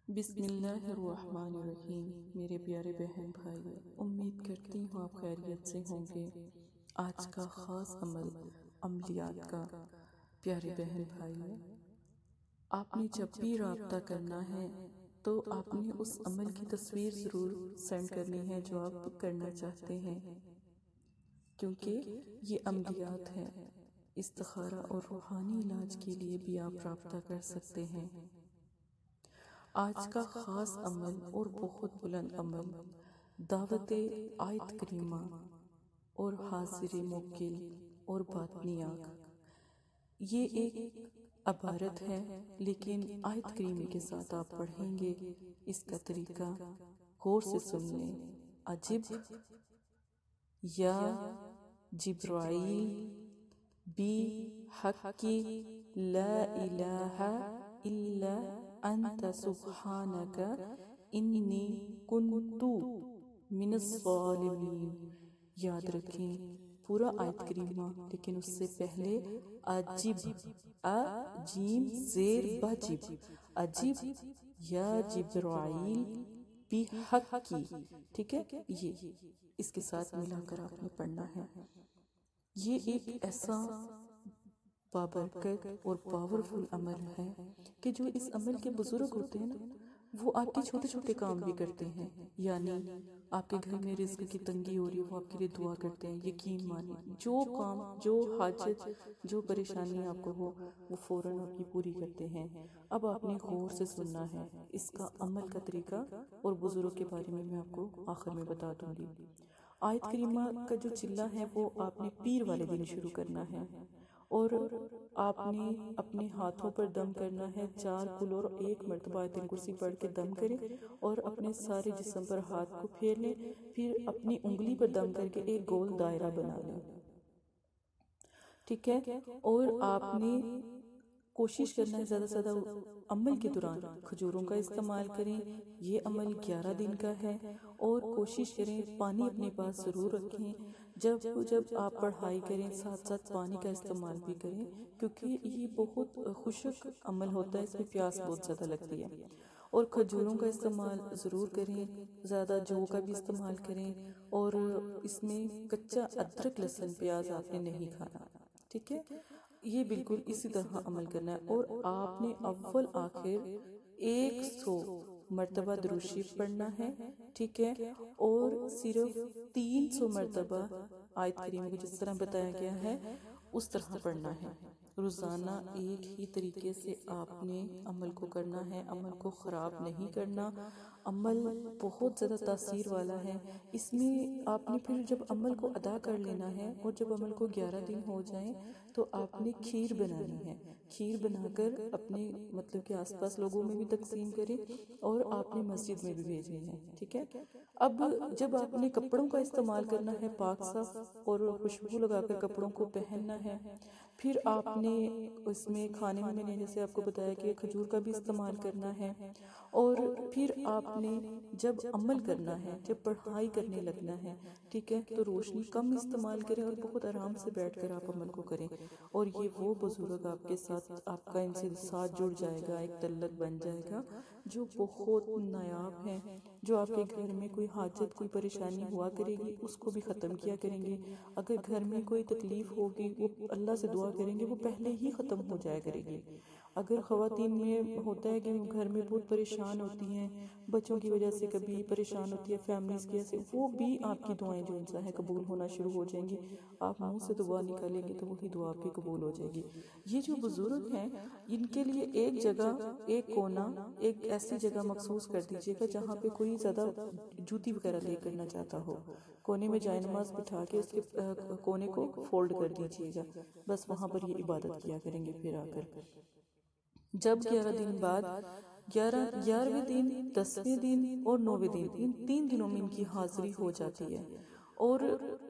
بسم اللہ الرحمن الرحیم۔ میرے پیارے بہن بھائی، امید کرتی ہوں آپ خیریت سے ہوں گے۔ آج کا خاص عمل عملیات کا۔ پیارے بہن بھائی، آپ نے جب بھی رابطہ کرنا ہے تو آپ نے اس عمل کی تصویر ضرور سینڈ کرنی ہے جو آپ کرنا چاہتے ہیں، کیونکہ یہ عملیات ہے۔ استخارہ اور روحانی علاج کے لیے بھی آپ رابطہ کر سکتے ہیں۔ آج کا خاص عمل اور بہت بلند عمل دعوت آیت کریمہ اور حاضر موکل اور باطنی آنکھ۔ یہ ایک عبارت ہے، لیکن آیت کریمہ کے ساتھ آپ پڑھیں گے۔ اس کا طریقہ غور سے سن لیں۔ عجب یا جبرائیل بی حق لا الہ الا انت سبحانک انی کنت من الظالمین۔ یاد رکھیں پورا آیت کریمہ، لیکن اس سے پہلے عجب، جیم زیر بجب، عجب یا جبرائیل بی حق کی، ٹھیک ہے؟ یہ اس کے ساتھ ملا کر آپ نے پڑھنا ہے۔ یہ ایک ایسا بابرکت اور پاورفل عمل ہے کہ جو اس عمل کے بزرگ ہوتے ہیں نا، وہ آپ کے چھوٹے چھوٹے کام بھی کرتے ہیں۔ یعنی آپ کے گھر میں رزق کی تنگی ہو رہی ہے، وہ آپ کے لیے دعا کرتے ہیں۔ یقین مانیں، جو کام، جو حاجت، جو پریشانی آپ کو ہو، وہ فوراً آپ کی پوری کرتے ہیں۔ اب آپ نے غور سے سننا ہے۔ اس کا عمل کا طریقہ اور بزرگ کے بارے میں آپ کو آخر میں بتا دوں گی۔ آیت کریمہ کا جو چلہ ہے وہ آپ نے پیر والے دن شروع کرنا ہے، اور آپ نے اپنے ہاتھوں پر دم کرنا ہے 4 کل، اور 1 مرتبہ آیت الکرسی پڑھ کے دم کریں، اور اپنے سارے جسم پر ہاتھ کو پھیر لیں۔ پھر اپنی انگلی پر دم کر کے ایک گول دائرہ بنا لیں، ٹھیک ہے؟ اور آپ نے کوشش کرنا ہے زیادہ سے زیادہ عمل کے دوران کھجوروں کا استعمال کریں۔ یہ عمل 11 دن کا ہے، اور کوشش کریں پانی اپنے پاس ضرور رکھیں۔ جب آپ پڑھائی کریں ساتھ ساتھ پانی کا استعمال بھی کریں، کیونکہ یہ بہت خشک عمل ہوتا ہے، اس میں پیاس بہت زیادہ لگتی ہے۔ اور کھجوروں کا استعمال ضرور کریں، زیادہ جو کا بھی استعمال کریں، اور اس میں کچا ادرک لہسن پیاز آپ نے نہیں کھانا، ٹھیک ہے؟ یہ بالکل اسی طرح عمل کرنا ہے۔ اور آپ نے اول آخر 100 مرتبہ درود شریف پڑھنا ہے، ٹھیک ہے؟ اور صرف 300 مرتبہ آیت کریمہ کو جس طرح بتایا گیا ہے اس طرح پڑھنا ہے۔ روزانہ ایک ہی طریقے سے آپ نے عمل کو کرنا ہے، عمل کو خراب نہیں کرنا۔ عمل بہت زیادہ تاثیر والا ہے۔ اس میں آپ نے پھر جب عمل کو ادا کر لینا ہے، اور جب عمل کو 11 دن ہو جائیں تو آپ نے کھیر بنانی ہے۔ کھیر بنا کر اپنے مطلب کہ آس پاس لوگوں میں بھی تقسیم کریں، اور آپ نے مسجد میں بھی بھیجنی ہے، ٹھیک ہے؟ اب جب آپ نے کپڑوں کا استعمال کرنا ہے پاک صاف، اور خوشبو لگا کر کپڑوں کو پہننا ہے۔ پھر آپ نے اس میں کھانے میں نے جیسے آپ کو بتایا کہ کھجور کا بھی استعمال کرنا ہے۔ اور پھر آپ نے جب عمل کرنا ہے، جب پڑھائی کرنے لگنا ہے، ٹھیک ہے، تو روشنی کم استعمال کریں، اور بہت آرام سے بیٹھ کر آپ عمل کو کریں۔ اور یہ وہ بزرگ آپ کے ساتھ، آپ کا ان سے ساتھ جڑ جائے گا، ایک تعلق بن جائے گا جو بہت نایاب ہے، جو آپ کے گھر میں کوئی حاجت، کوئی پریشانی ہوا کرے گی اس کو بھی ختم کیا کریں گے۔ اگر گھر میں کوئی تکلیف ہوگی، وہ اللہ سے دعا کریں گے، وہ پہلے ہی ختم ہو جایا کرے گی۔ اگر خواتین میں ہوتا ہے کہ گھر میں بہت پریشان ہوتی ہیں، بچوں کی وجہ سے کبھی پریشان ہوتی ہے، فیملیز کی وجہ سے، وہ بھی آپ کی دعائیں جو انسان ہے قبول ہونا شروع ہو جائیں گی۔ آپ منہ سے دعا نکالیں گے تو وہی دعا آپ کی قبول ہو جائے گی۔ یہ جو بزرگ ہیں، ان کے لیے ایک جگہ، ایک کونا، ایک ایسی جگہ مخصوص کر دیجئے گا جہاں پہ کوئی زیادہ جوتی وغیرہ لے کرنا چاہتا ہو۔ کونے میں جائے نماز بٹھا کے اس کے کونے کو فولڈ کر دیجئے گا، بس وہاں پر یہ عبادت کیا کریں گے۔ پھر آ کر جب 11 دن بعد، 11ویں دن، 10ویں دن اور 9ویں دن، ان 3 دنوں میں ان کی حاضری ہو جاتی ہے، اور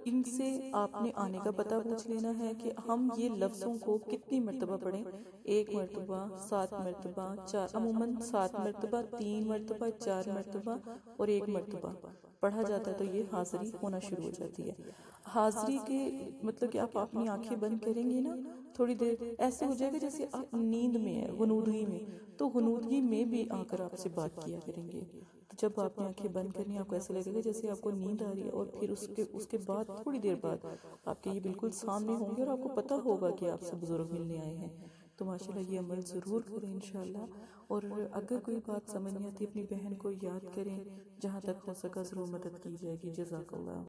ان سے آپ نے آنے کا پتہ پوچھ لینا ہے کہ ہم یہ لفظوں کو کتنی مرتبہ پڑھیں۔ 1 مرتبہ، 7 مرتبہ، 4، عموماً 7 مرتبہ، 3 مرتبہ، 4 مرتبہ اور 1 مرتبہ پڑھا جاتا ہے، تو یہ حاضری ہونا شروع ہو جاتی ہے۔ حاضری کے مطلب کہ آپ اپنی آنکھیں بند کریں گے نا تھوڑی دیر، ایسے ہو جائے گا جیسے آپ نیند میں ہیں، غنودگی میں، تو غنودگی میں بھی آ کر آپ سے بات کیا کریں گے۔ تو جب آپ نے آنکھیں بند کرنی، آپ کو ایسا لگے گا جیسے آپ کو نیند آ رہی ہے، اور پھر اس کے بعد تھوڑی دیر بعد آپ کے یہ بالکل سامنے ہوں گے اور آپ کو پتہ ہوگا کہ آپ سے بزرگ ملنے آئے ہیں۔ تو ماشاءاللہ یہ عمل ضرور کریں انشاءاللہ، اور اگر کوئی بات سمجھ نہیں آتی اپنی بہن کو یاد کریں، جہاں تک ہو سکا ضرور مدد کی جائے گی۔ جزاک اللہ۔